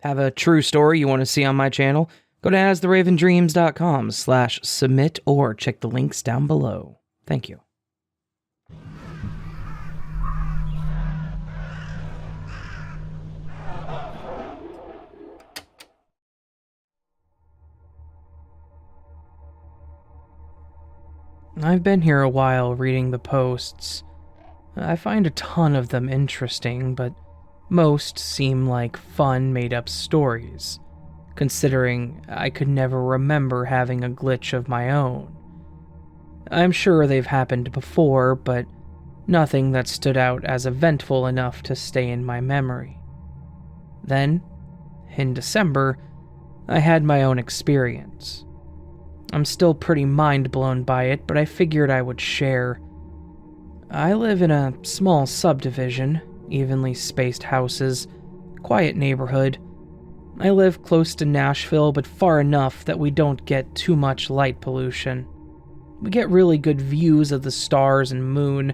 Have a true story you want to see on my channel? Go to astheravendreams.com/submit or check the links down below. Thank you. I've been here a while reading the posts. I find a ton of them interesting, but most seem like fun, made-up stories, considering I could never remember having a glitch of my own. I'm sure they've happened before, but nothing that stood out as eventful enough to stay in my memory. Then, in December, I had my own experience. I'm still pretty mind-blown by it, but I figured I would share. I live in a small subdivision, evenly spaced houses, quiet neighborhood. I live close to Nashville, but far enough that we don't get too much light pollution. We get really good views of the stars and moon,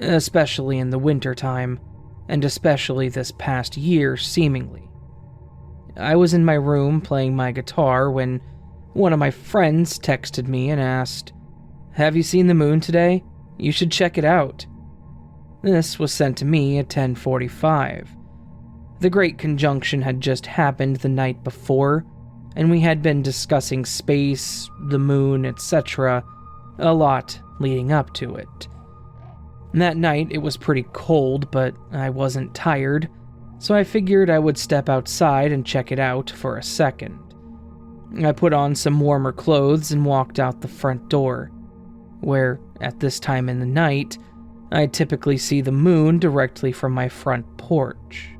especially in the wintertime, and especially this past year, seemingly. I was in my room playing my guitar when one of my friends texted me and asked, "Have you seen the moon today? You should check it out." This was sent to me at 10:45. The Great Conjunction had just happened the night before, and we had been discussing space, the moon, etc., a lot leading up to it. That night it was pretty cold, but I wasn't tired, so I figured I would step outside and check it out for a second. I put on some warmer clothes and walked out the front door, where, at this time in the night, I typically see the moon directly from my front porch.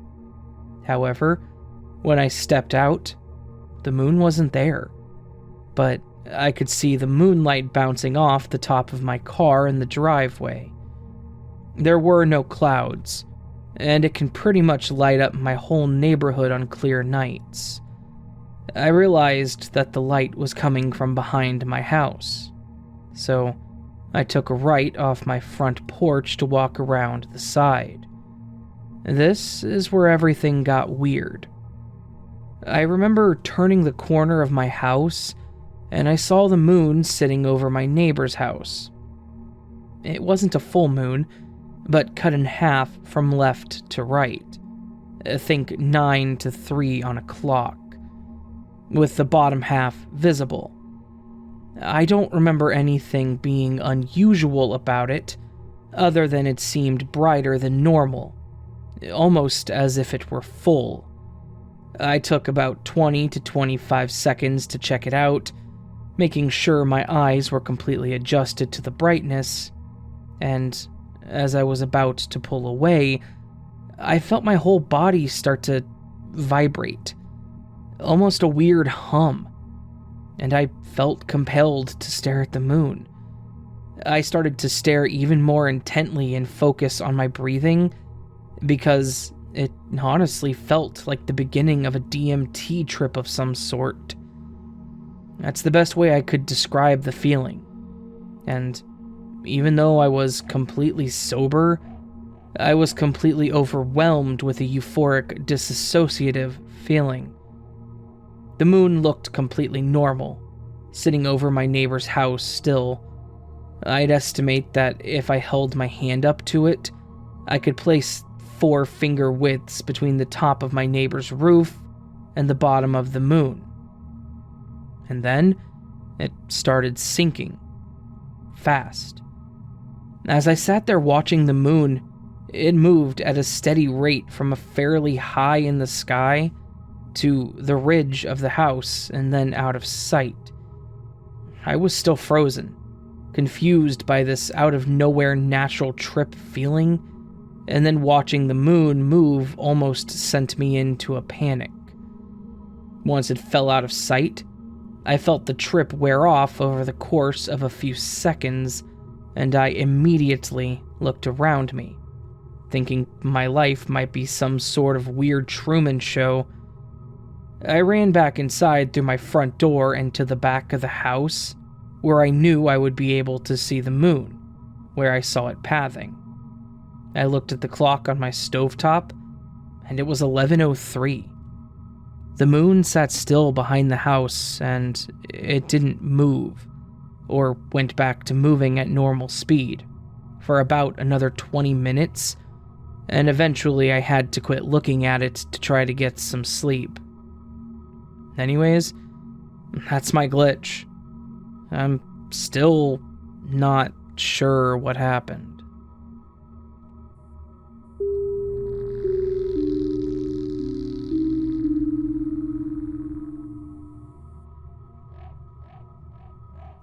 However, when I stepped out, the moon wasn't there, but I could see the moonlight bouncing off the top of my car in the driveway. There were no clouds, and it can pretty much light up my whole neighborhood on clear nights. I realized that the light was coming from behind my house, so I took a right off my front porch to walk around the side. This is where everything got weird. I remember turning the corner of my house, and I saw the moon sitting over my neighbor's house. It wasn't a full moon, but cut in half from left to right. Think 9 to 3 on a clock, with the bottom half visible. I don't remember anything being unusual about it, other than it seemed brighter than normal, almost as if it were full. I took about 20 to 25 seconds to check it out, making sure my eyes were completely adjusted to the brightness, and as I was about to pull away, I felt my whole body start to vibrate. Almost a weird hum, and I felt compelled to stare at the moon. I started to stare even more intently and focus on my breathing, because it honestly felt like the beginning of a DMT trip of some sort. That's the best way I could describe the feeling, and even though I was completely sober, I was completely overwhelmed with a euphoric, dissociative feeling. The moon looked completely normal, sitting over my neighbor's house still. I'd estimate that if I held my hand up to it, I could place 4 finger widths between the top of my neighbor's roof and the bottom of the moon. And then, it started sinking. Fast. As I sat there watching the moon, it moved at a steady rate from a fairly high in the sky to the ridge of the house and then out of sight. I was still frozen, confused by this out-of-nowhere natural trip feeling, and then watching the moon move almost sent me into a panic. Once it fell out of sight, I felt the trip wear off over the course of a few seconds, and I immediately looked around me, thinking my life might be some sort of weird Truman show. I ran back inside through my front door and to the back of the house, where I knew I would be able to see the moon, where I saw it pathing. I looked at the clock on my stovetop, and it was 11:03. The moon sat still behind the house, and it didn't move, or went back to moving at normal speed, for about another 20 minutes, and eventually I had to quit looking at it to try to get some sleep. Anyways, that's my glitch. I'm still not sure what happened.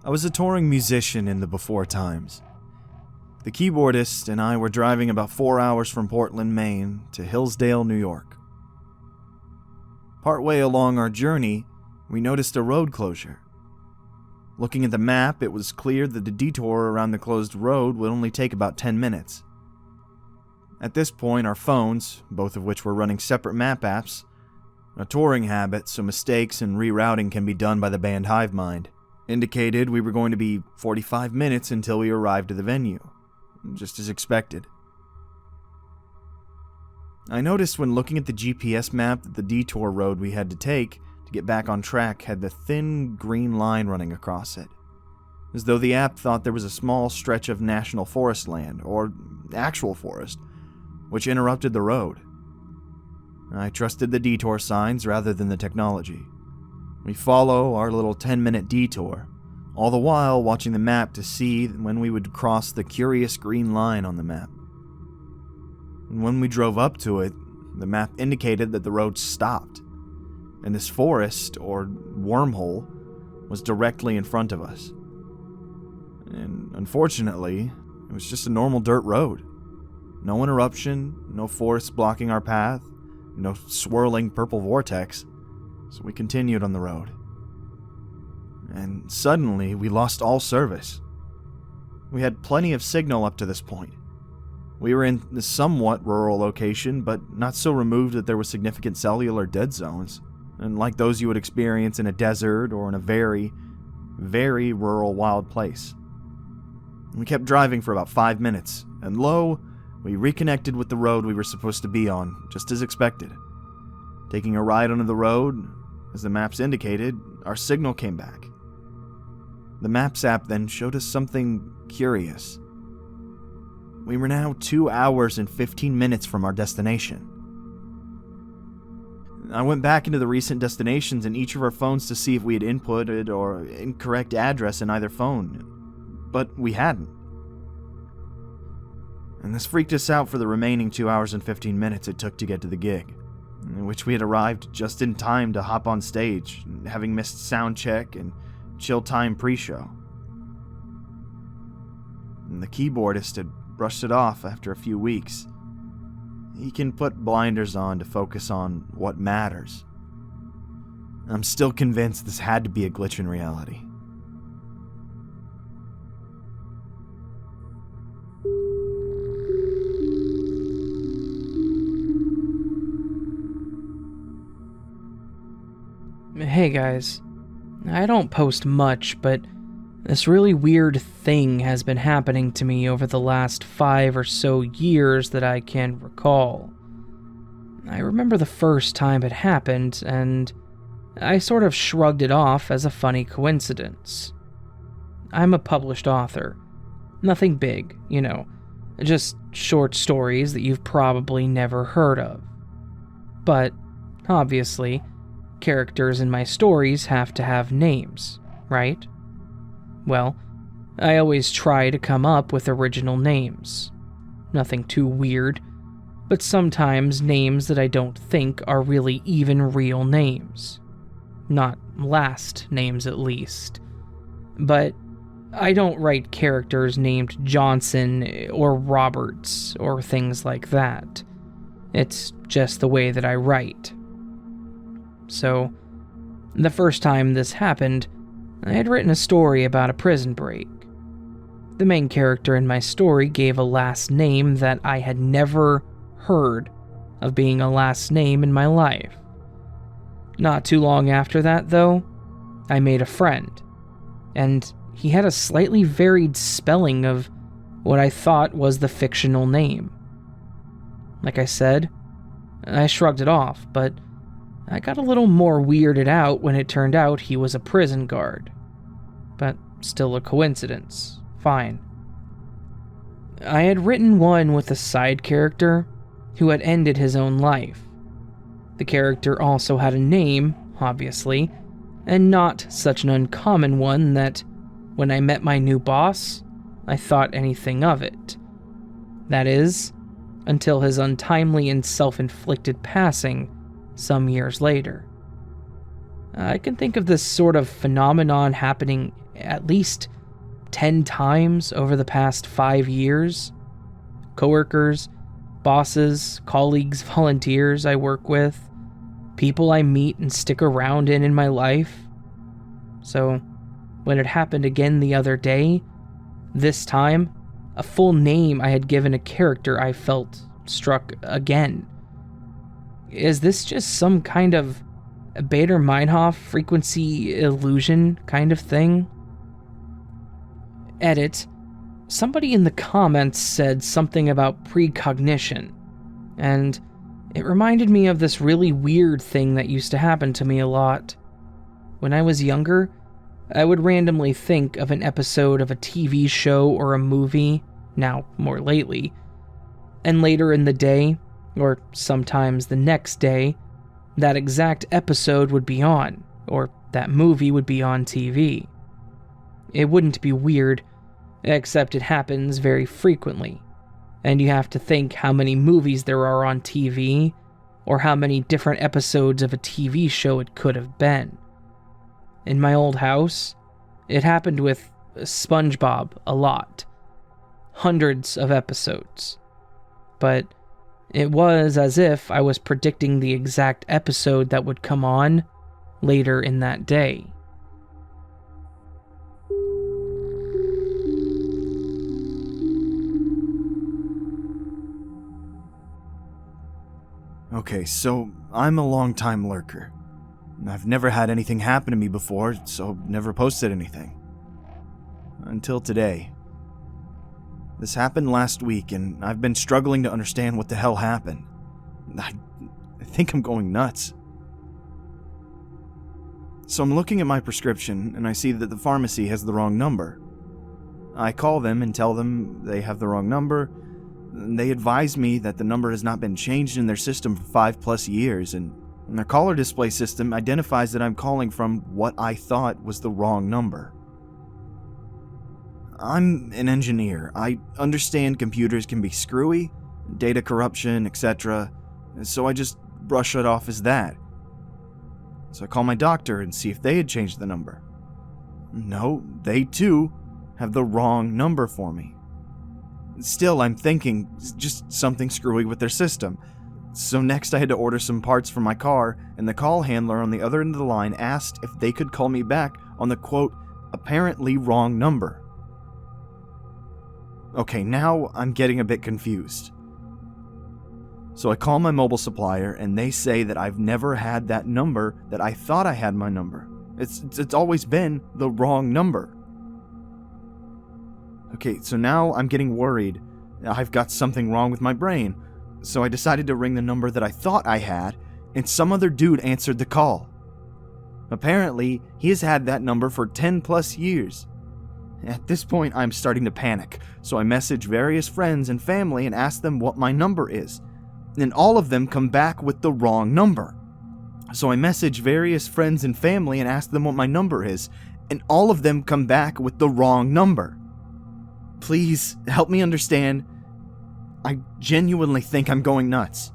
I was a touring musician in the before times. The keyboardist and I were driving about 4 hours from Portland, Maine to Hillsdale, New York. Partway along our journey, we noticed a road closure. Looking at the map, it was clear that the detour around the closed road would only take about 10 minutes. At this point, our phones, both of which were running separate map apps, a touring habit, so mistakes and rerouting can be done by the band hive mind, indicated we were going to be 45 minutes until we arrived at the venue, just as expected. I noticed when looking at the GPS map that the detour road we had to take to get back on track had the thin green line running across it, as though the app thought there was a small stretch of national forest land, or actual forest, which interrupted the road. I trusted the detour signs rather than the technology. We follow our little 10-minute detour, all the while watching the map to see when we would cross the curious green line on the map. And when we drove up to it, the map indicated that the road stopped, and this forest, or wormhole, was directly in front of us. And unfortunately, it was just a normal dirt road. No interruption, no forest blocking our path, no swirling purple vortex. So we continued on the road. And suddenly, we lost all service. We had plenty of signal up to this point. We were in a somewhat rural location, but not so removed that there were significant cellular dead zones, and like those you would experience in a desert or in a very, very rural wild place. We kept driving for about 5 minutes, and lo, we reconnected with the road we were supposed to be on, just as expected. Taking a ride onto the road, as the maps indicated, our signal came back. The Maps app then showed us something curious. We were now 2 hours and 15 minutes from our destination. I went back into the recent destinations in each of our phones to see if we had inputted or incorrect address in either phone, but we hadn't. And this freaked us out for the remaining 2 hours and 15 minutes it took to get to the gig, in which we had arrived just in time to hop on stage, having missed sound check and chill time pre-show. And the keyboardist had brushed it off after a few weeks. He can put blinders on to focus on what matters. I'm still convinced this had to be a glitch in reality. Hey guys, I don't post much, but this really weird thing has been happening to me over the last 5 or so years that I can recall. I remember the first time it happened, and I sort of shrugged it off as a funny coincidence. I'm a published author. Nothing big, just short stories that you've probably never heard of. But, obviously, characters in my stories have to have names, right? Well, I always try to come up with original names. Nothing too weird, but sometimes names that I don't think are really even real names. Not last names, at least. But I don't write characters named Johnson or Roberts or things like that. It's just the way that I write. So, the first time this happened, I had written a story about a prison break. The main character in my story gave a last name that I had never heard of being a last name in my life. Not too long after that, though, I made a friend, and he had a slightly varied spelling of what I thought was the fictional name. Like I said, I shrugged it off, but I got a little more weirded out when it turned out he was a prison guard. But still a coincidence. Fine. I had written one with a side character who had ended his own life. The character also had a name, obviously, and not such an uncommon one that, when I met my new boss, I thought anything of it. That is, until his untimely and self-inflicted passing some years later. I can think of this sort of phenomenon happening at least 10 times over the past 5 years. Coworkers, bosses, colleagues, volunteers I work with, people I meet and stick around in my life. So, when it happened again the other day, this time, a full name I had given a character I felt struck again. Is this just some kind of Bader-Meinhof frequency illusion kind of thing? Edit. Somebody in the comments said something about precognition, and it reminded me of this really weird thing that used to happen to me a lot. When I was younger, I would randomly think of an episode of a TV show or a movie, now more lately, and later in the day, or sometimes the next day, that exact episode would be on, or that movie would be on TV. It wouldn't be weird, except it happens very frequently, and you have to think how many movies there are on TV, or how many different episodes of a TV show it could have been. In my old house, it happened with SpongeBob a lot. Hundreds of episodes. But it was as if I was predicting the exact episode that would come on later in that day. Okay, so I'm a long-time lurker. I've never had anything happen to me before, so never posted anything. Until today. This happened last week, and I've been struggling to understand what the hell happened. I think I'm going nuts. So I'm looking at my prescription, and I see that the pharmacy has the wrong number. I call them and tell them they have the wrong number. They advise me that the number has not been changed in their system for 5+ years, and their caller display system identifies that I'm calling from what I thought was the wrong number. I'm an engineer. I understand computers can be screwy, data corruption, etc., so I just brush it off as that. So I call my doctor and see if they had changed the number. No, they too have the wrong number for me. Still, I'm thinking just something screwy with their system. So next I had to order some parts for my car, and the call handler on the other end of the line asked if they could call me back on the quote, apparently wrong number. Okay, now I'm getting a bit confused. So I call my mobile supplier, and they say that I've never had that number that I thought I had my number. It's always been the wrong number. Okay, so now I'm getting worried. I've got something wrong with my brain. So I decided to ring the number that I thought I had, and some other dude answered the call. Apparently, he has had that number for 10+ years. At this point, I'm starting to panic, so I message various friends and family and ask them what my number is. And all of them come back with the wrong number. So I message various friends and family and ask them what my number is, and all of them come back with the wrong number. Please, help me understand. I genuinely think I'm going nuts.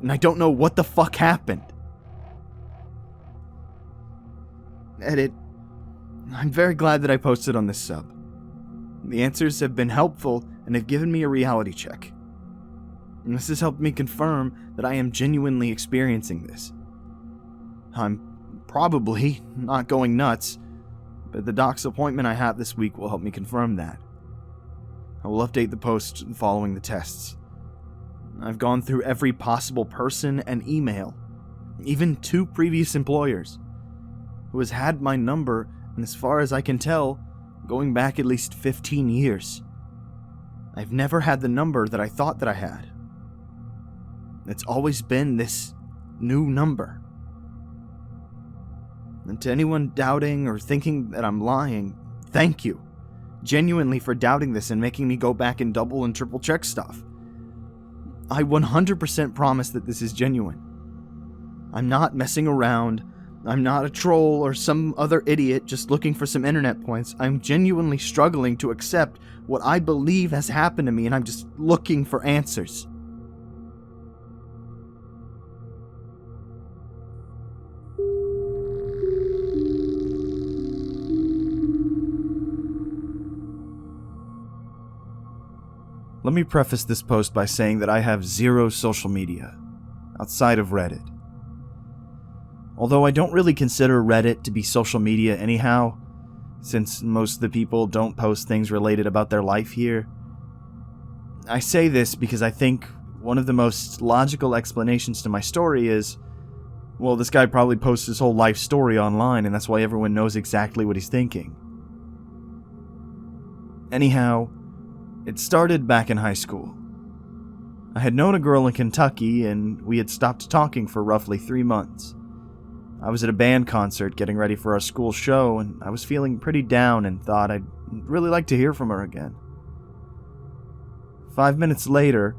And I don't know what the fuck happened. Edit. I'm very glad that I posted on this sub. The answers have been helpful and have given me a reality check. And this has helped me confirm that I am genuinely experiencing this. I'm probably not going nuts, but the doc's appointment I have this week will help me confirm that. I will update the post following the tests. I've gone through every possible person and email, even 2 previous employers, who has had my number, and as far as I can tell, going back at least 15 years. I've never had the number that I thought that I had. It's always been this new number. And to anyone doubting or thinking that I'm lying, thank you. Genuinely for doubting this and making me go back and double and triple check stuff. I 100% promise that this is genuine. I'm not messing around. I'm not a troll or some other idiot just looking for some internet points. I'm genuinely struggling to accept what I believe has happened to me, and I'm just looking for answers. Let me preface this post by saying that I have zero social media outside of Reddit. Although I don't really consider Reddit to be social media anyhow, since most of the people don't post things related about their life here. I say this because I think one of the most logical explanations to my story is, well, this guy probably posts his whole life story online, and that's why everyone knows exactly what he's thinking. Anyhow, it started back in high school. I had known a girl in Kentucky, and we had stopped talking for roughly 3 months. I was at a band concert getting ready for our school show, and I was feeling pretty down and thought I'd really like to hear from her again. 5 minutes later,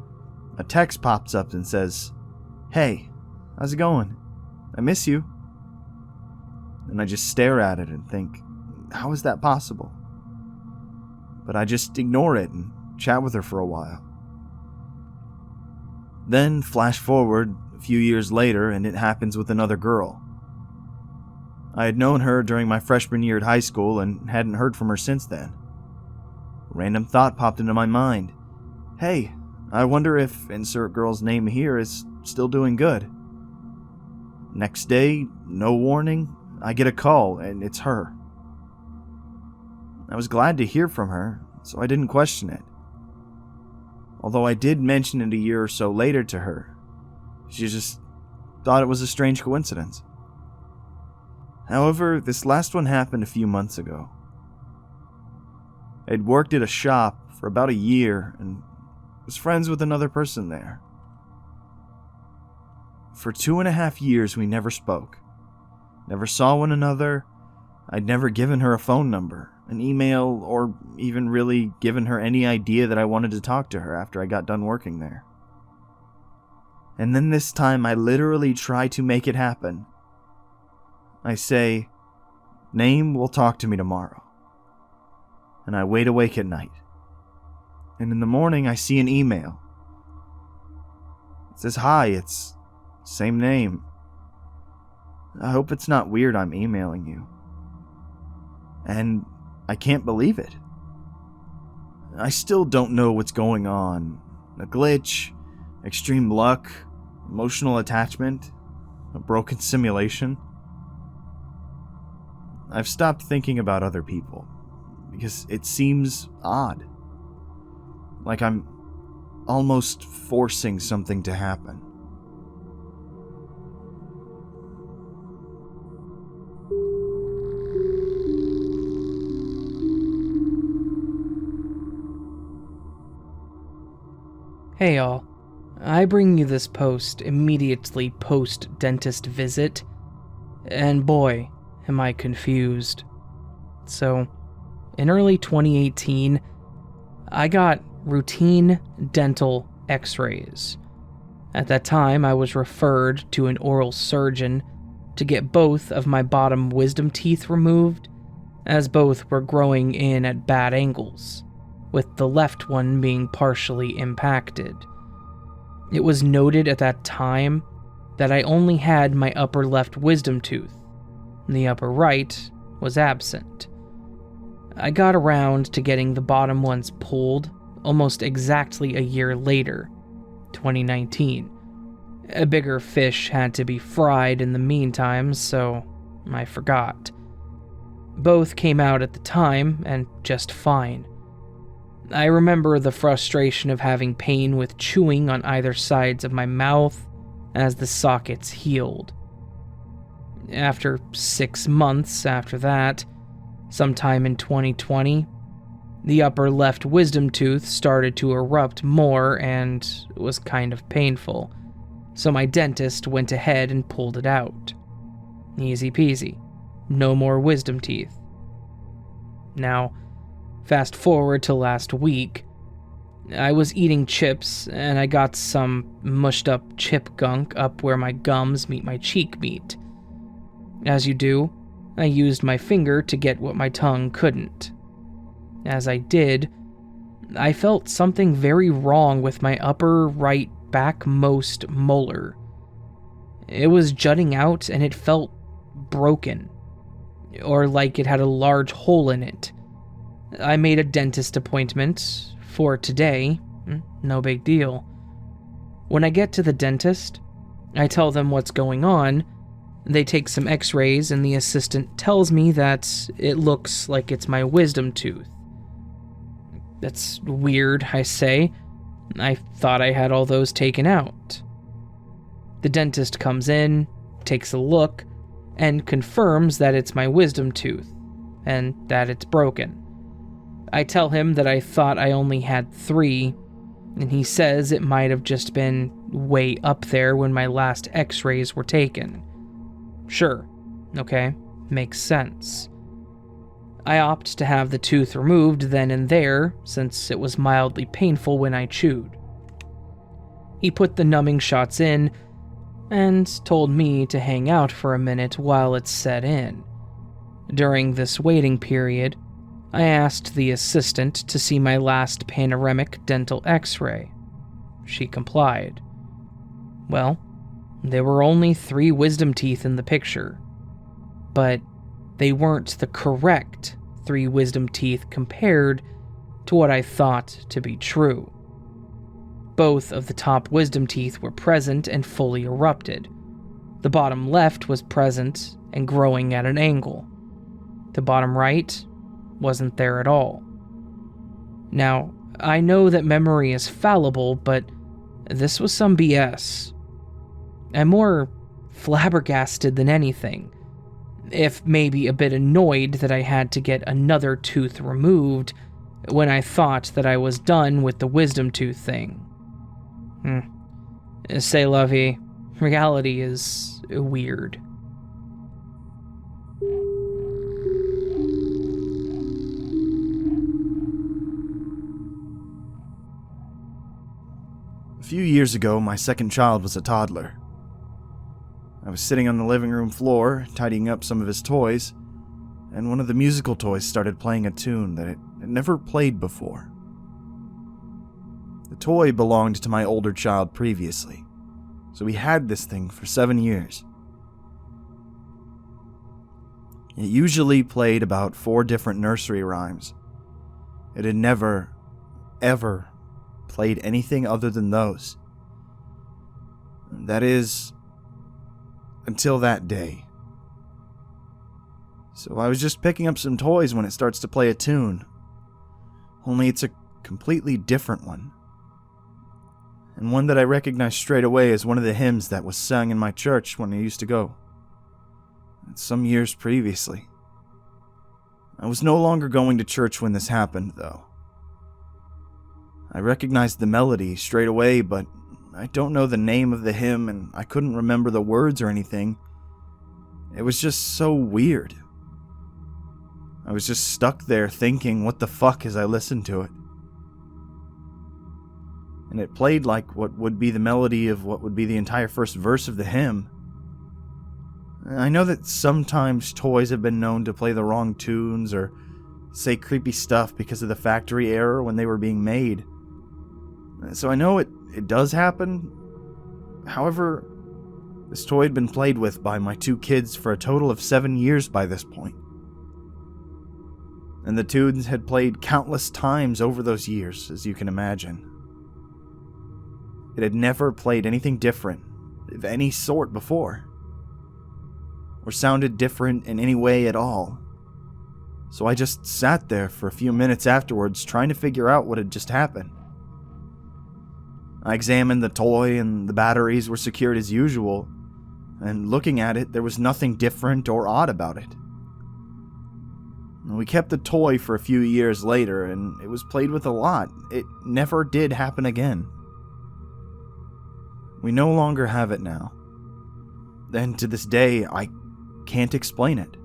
a text pops up and says, "Hey, how's it going? I miss you." And I just stare at it and think, how is that possible? But I just ignore it and chat with her for a while. Then, flash forward a few years later, and it happens with another girl. I had known her during my freshman year at high school and hadn't heard from her since then. A random thought popped into my mind. Hey, I wonder if insert girl's name here is still doing good. Next day, no warning, I get a call, and it's her. I was glad to hear from her, so I didn't question it. Although I did mention it a year or so later to her, she just thought it was a strange coincidence. However, this last one happened a few months ago. I'd worked at a shop for about a year and was friends with another person there. For 2.5 years, we never spoke. Never saw one another. I'd never given her a phone number, an email, or even really given her any idea that I wanted to talk to her after I got done working there. And then this time, I literally try to make it happen. I say, "Name will talk to me tomorrow." And I wait awake at night. And in the morning, I see an email. It says, "Hi, it's same name. I hope it's not weird I'm emailing you." And I can't believe it. I still don't know what's going on. A glitch, extreme luck, emotional attachment, a broken simulation. I've stopped thinking about other people because it seems odd. Like I'm almost forcing something to happen. Hey y'all, I bring you this post immediately post-dentist visit, and boy, am I confused. So, in early 2018, I got routine dental x-rays. At that time, I was referred to an oral surgeon to get both of my bottom wisdom teeth removed, as both were growing in at bad angles, with the left one being partially impacted. It was noted at that time that I only had my upper left wisdom tooth. The upper right was absent. I got around to getting the bottom ones pulled almost exactly a year later, 2019. A bigger fish had to be fried in the meantime, so I forgot. Both came out at the time, and just fine. I remember the frustration of having pain with chewing on either sides of my mouth as the sockets healed. After 6 months after that, sometime in 2020, the upper left wisdom tooth started to erupt more and was kind of painful, so my dentist went ahead and pulled it out. Easy peasy. no more wisdom teeth. Now, fast forward to last week. I was eating chips, and I got some mushed up chip gunk up where my gums meet my cheek meat. As you do, I used my finger to get what my tongue couldn't. As I did, I felt something very wrong with my upper right backmost molar. It was jutting out and it felt broken, or like it had a large hole in it. I made a dentist appointment for today, no big deal. When I get to the dentist, I tell them what's going on. They take some x-rays and the assistant tells me that it looks like it's my wisdom tooth. That's weird, I say. I thought I had all those taken out. The dentist comes in, takes a look, and confirms that it's my wisdom tooth, and that it's broken. I tell him that I thought I only had 3, and he says it might have just been way up there when my last x-rays were taken. Sure, okay, makes sense. I opt to have the tooth removed then and there, since it was mildly painful when I chewed. He put the numbing shots in, and told me to hang out for a minute while it set in. During this waiting period, I asked the assistant to see my last panoramic dental x-ray. She complied. Well, there were only 3 wisdom teeth in the picture, but they weren't the correct 3 wisdom teeth compared to what I thought to be true. Both of the top wisdom teeth were present and fully erupted. The bottom left was present and growing at an angle. The bottom right wasn't there at all. Now, I know that memory is fallible, but this was some BS. I'm more flabbergasted than anything, if maybe a bit annoyed that I had to get another tooth removed when I thought that I was done with the wisdom tooth thing. C'est la vie. Reality is weird. A few years ago, my second child was a toddler. I was sitting on the living room floor, tidying up some of his toys, and one of the musical toys started playing a tune that it had never played before. The toy belonged to my older child previously, so we had this thing for 7 years. It usually played about 4 different nursery rhymes. It had never, ever played anything other than those. That is, until that day. So I was just picking up some toys when it starts to play a tune. Only it's a completely different one. And one that I recognized straight away as one of the hymns that was sung in my church when I used to go. Some years previously. I was no longer going to church when this happened, though. I recognized the melody straight away, but I don't know the name of the hymn, and I couldn't remember the words or anything. It was just so weird. I was just stuck there thinking, what the fuck, as I listened to it. And it played like what would be the melody of what would be the entire first verse of the hymn. I know that sometimes toys have been known to play the wrong tunes or say creepy stuff because of the factory error when they were being made. So I know it does happen. However, this toy had been played with by my 2 kids for a total of 7 years by this point. And the tunes had played countless times over those years, as you can imagine. It had never played anything different, of any sort before, or sounded different in any way at all. So I just sat there for a few minutes afterwards trying to figure out what had just happened. I examined the toy and the batteries were secured as usual, and looking at it, there was nothing different or odd about it. We kept the toy for a few years later, and it was played with a lot. It never did happen again. We no longer have it now. And to this day, I can't explain it.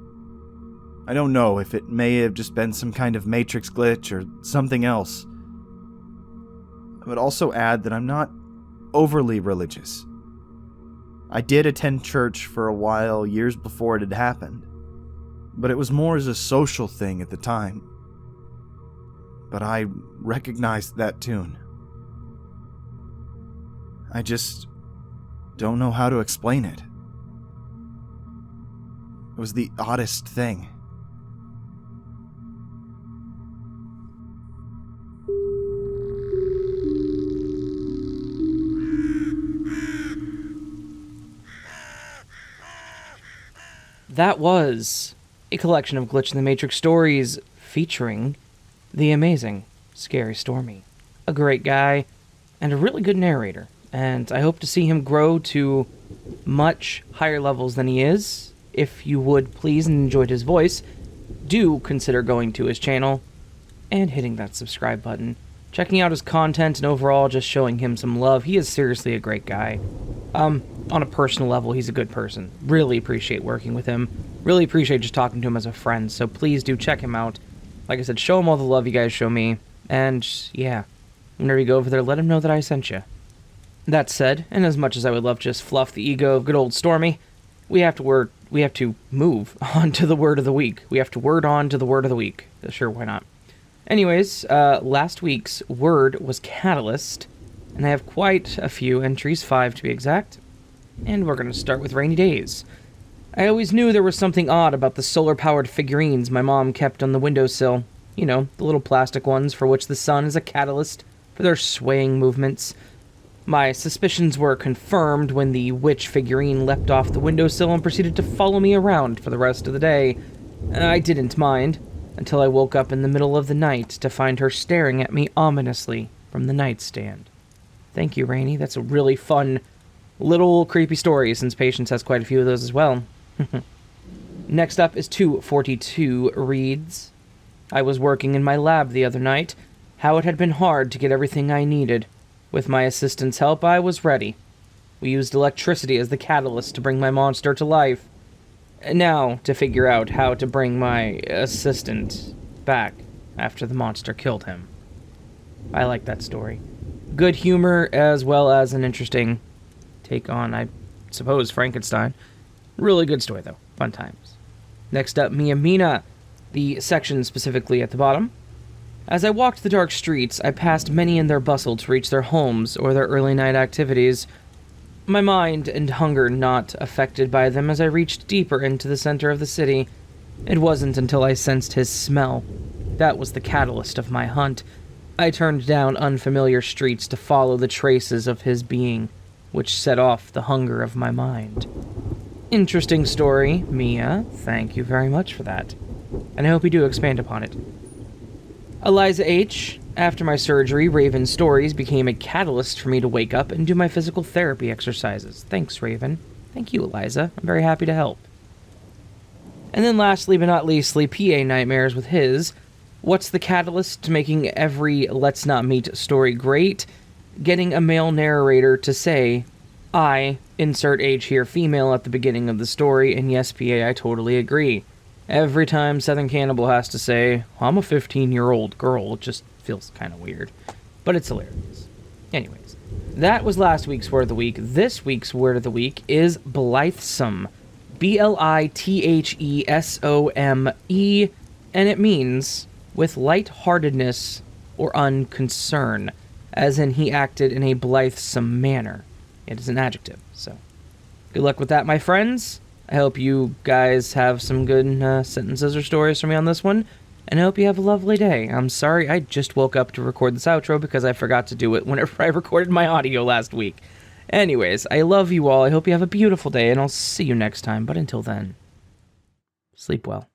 I don't know if it may have just been some kind of Matrix glitch or something else. I would also add that I'm not overly religious. I did attend church for a while years before it had happened, but it was more as a social thing at the time. But I recognized that tune. I just don't know how to explain it. It was the oddest thing. That was a collection of Glitch in the Matrix stories featuring the amazing, scary Stormy. A great guy and a really good narrator. And I hope to see him grow to much higher levels than he is. If you would please and enjoyed his voice, do consider going to his channel and hitting that subscribe button. Checking out his content and overall just showing him some love. He is seriously a great guy. On a personal level, he's a good person. Really appreciate working with him. Really appreciate just talking to him as a friend. So please do check him out. Like I said, show him all the love you guys show me. And yeah, whenever you go over there, let him know that I sent you. That said, and as much as I would love to just fluff the ego of good old Stormy, we have to move on to the word of the week. We have to word on to the word of the week. Sure, why not? Anyways, last week's word was catalyst, and I have quite a few entries, 5 to be exact. And we're going to start with rainy days. I always knew there was something odd about the solar-powered figurines my mom kept on the windowsill. You know, the little plastic ones for which the sun is a catalyst for their swaying movements. My suspicions were confirmed when the witch figurine leapt off the windowsill and proceeded to follow me around for the rest of the day. I didn't mind, until I woke up in the middle of the night to find her staring at me ominously from the nightstand. Thank you, Rainy. That's a really fun, little creepy story, since Patience has quite a few of those as well. Next up is 242 reads, I was working in my lab the other night. How it had been hard to get everything I needed. With my assistant's help, I was ready. We used electricity as the catalyst to bring my monster to life. Now, to figure out how to bring my assistant back after the monster killed him. I like that story. Good humor, as well as an interesting take on, I suppose, Frankenstein. Really good story, though. Fun times. Next up, Mina, the section specifically at the bottom. As I walked the dark streets, I passed many in their bustle to reach their homes or their early night activities. My mind and hunger not affected by them as I reached deeper into the center of the city. It wasn't until I sensed his smell. That was the catalyst of my hunt. I turned down unfamiliar streets to follow the traces of his being, which set off the hunger of my mind. Interesting story, Mia. Thank you very much for that. And I hope you do expand upon it. Eliza H. After my surgery, Raven's stories became a catalyst for me to wake up and do my physical therapy exercises. Thanks, Raven. Thank you, Eliza. I'm very happy to help. And then lastly, but not leastly, PA Nightmares with his, what's the catalyst to making every Let's Not Meet story great? Getting a male narrator to say, I, insert age here, female at the beginning of the story, and yes, PA, I totally agree. Every time Southern Cannibal has to say, I'm a 15-year-old girl, it just feels kind of weird. But it's hilarious. Anyways, that was last week's Word of the Week. This week's Word of the Week is blithesome. Blithesome, and it means with lightheartedness or unconcern, as in he acted in a blithesome manner. It is an adjective, so good luck with that, my friends. I hope you guys have some good sentences or stories for me on this one, and I hope you have a lovely day. I'm sorry I just woke up to record this outro because I forgot to do it whenever I recorded my audio last week. Anyways, I love you all, I hope you have a beautiful day, and I'll see you next time, but until then, sleep well.